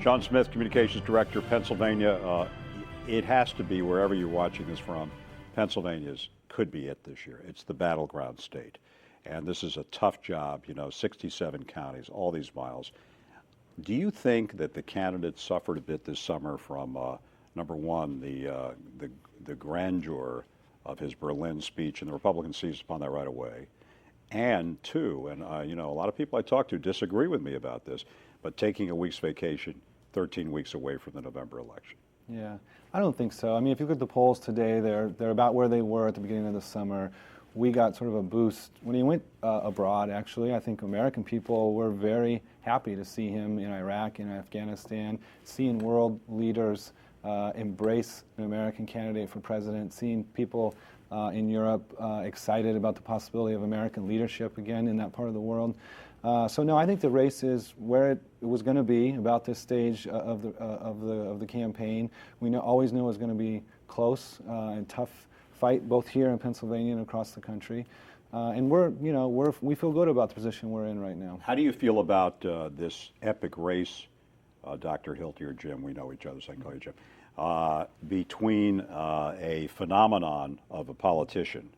Sean Smith, Communications Director, Pennsylvania. It has to be, wherever you're watching this from, Pennsylvania's could be it this year. It's the battleground state. And this is a tough job, 67 counties, all these miles. Do you think that the candidates suffered a bit this summer from, number one, the grandeur of his Berlin speech, and the Republicans seized upon that right away, and two, and a lot of people I talk to disagree with me about this, but taking a week's vacation 13 weeks away from the November election? Yeah, I don't think so. I mean, if you look at the polls today, they're about where they were at the beginning of the summer. We got sort of a boost when he went abroad, actually. I think American people were very happy to see him in Iraq and Afghanistan, seeing world leaders embrace an American candidate for president, seeing people in Europe excited about the possibility of American leadership again in that part of the world. So no, I think the race is where it was going to be about this stage of the campaign. We always knew it was going to be close and tough fight, both here in Pennsylvania and across the country. And we feel good about the position we're in right now. How do you feel about this epic race, Dr. Hilty or Jim? We know each other, so I can call you Jim. Between a phenomenon of a politician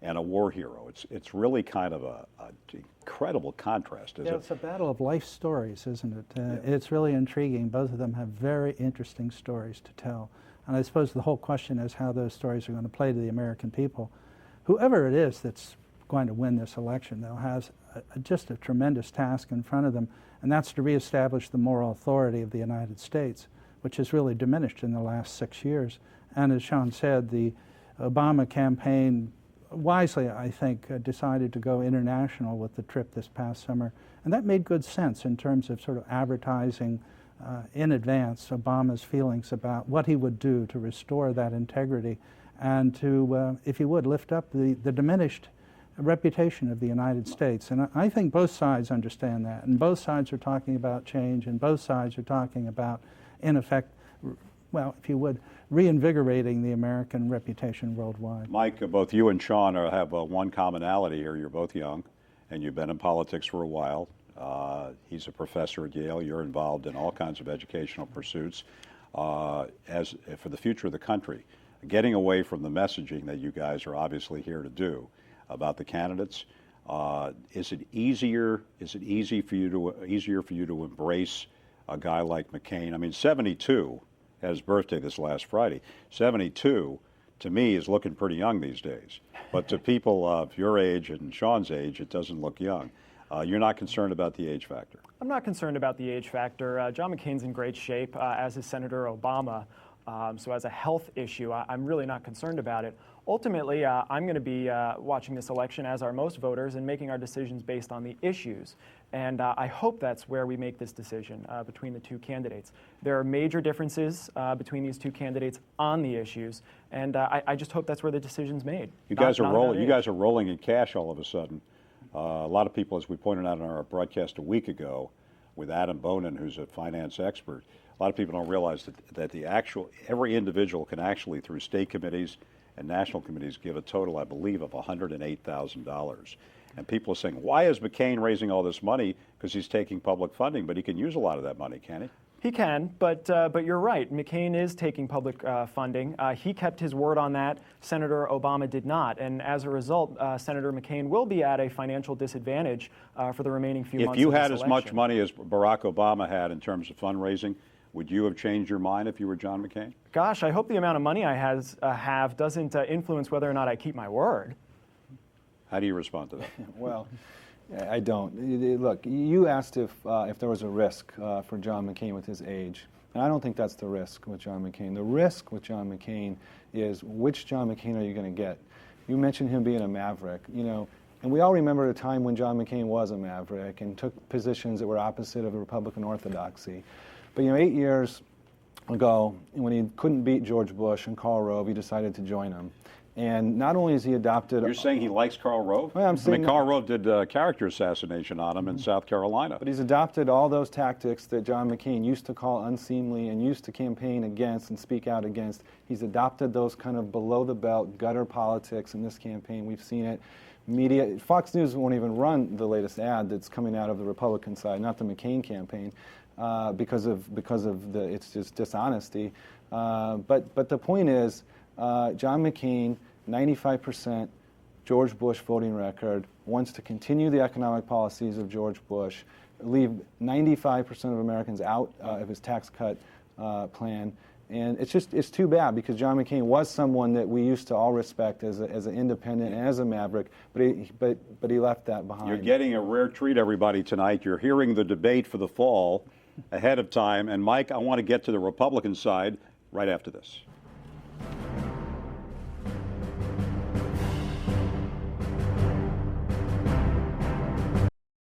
and a war hero. It's really kind of an incredible contrast, isn't it? It's a battle of life stories, isn't it? It's really intriguing. Both of them have very interesting stories to tell. And I suppose the whole question is how those stories are going to play to the American people. Whoever it is that's going to win this election, though, has just a tremendous task in front of them, and that's to reestablish the moral authority of the United States, which has really diminished in the last 6 years. And as Sean said, the Obama campaign wisely, I think, decided to go international with the trip this past summer. And that made good sense in terms of sort of advertising in advance Obama's feelings about what he would do to restore that integrity and to, if you would, lift up the diminished reputation of the United States. And I think both sides understand that. And both sides are talking about change, and both sides are talking about, in effect, well, if you would, reinvigorating the American reputation worldwide. Mike, both you and Sean have one commonality here. You're both young, and you've been in politics for a while. He's a professor at Yale. You're involved in all kinds of educational pursuits as for the future of the country. Getting away from the messaging that you guys are obviously here to do about the candidates, is it easier for you to embrace a guy like McCain? I mean, 72. Had his birthday this last Friday. 72, to me, is looking pretty young these days. But to people of your age and Sean's age, it doesn't look young. You're not concerned about the age factor? I'm not concerned about the age factor. John McCain's in great shape, as is Senator Obama. So as a health issue, I'm really not concerned about it. Ultimately, I'm going to be watching this election, as are most voters, and making our decisions based on the issues. And I hope that's where we make this decision between the two candidates. There are major differences between these two candidates on the issues, and I just hope that's where the decision's made. You guys are rolling. You guys are rolling in cash all of a sudden. A lot of people, as we pointed out in our broadcast a week ago, with Adam Bonin, who's a finance expert, a lot of people don't realize that every individual can actually, through state committees and national committees, give a total, I believe, of $108,000. And people are saying, why is McCain raising all this money? Because he's taking public funding, but he can use a lot of that money, can't he? He can, but you're right. McCain is taking public funding. He kept his word on that. Senator Obama did not. And as a result, Senator McCain will be at a financial disadvantage for the remaining few months of this election. If you had as much money as Barack Obama had in terms of fundraising, would you have changed your mind if you were John McCain? Gosh, I hope the amount of money I have doesn't influence whether or not I keep my word. How do you respond to that? Well, I don't. Look, you asked if there was a risk for John McCain with his age, and I don't think that's the risk with John McCain. The risk with John McCain is which John McCain are you going to get? You mentioned him being a maverick, and we all remember a time when John McCain was a maverick and took positions that were opposite of the Republican orthodoxy. But 8 years ago, when he couldn't beat George Bush and Karl Rove, he decided to join him. And not only has he adopted... You're saying he likes Karl Rove? Well, Karl Rove did character assassination on him in South Carolina. But he's adopted all those tactics that John McCain used to call unseemly and used to campaign against and speak out against. He's adopted those kind of below-the-belt gutter politics in this campaign. We've seen it. Media, Fox News won't even run the latest ad that's coming out of the Republican side, not the McCain campaign. because of it's just dishonesty. But the point is, John McCain, 95% George Bush voting record, wants to continue the economic policies of George Bush, leave 95% of Americans out of his tax cut plan. And it's too bad, because John McCain was someone that we used to all respect as an independent and as a maverick, but he left that behind. You're getting a rare treat, everybody, tonight. You're hearing the debate for the fall ahead of time. And Mike, I want to get to the Republican side right after this.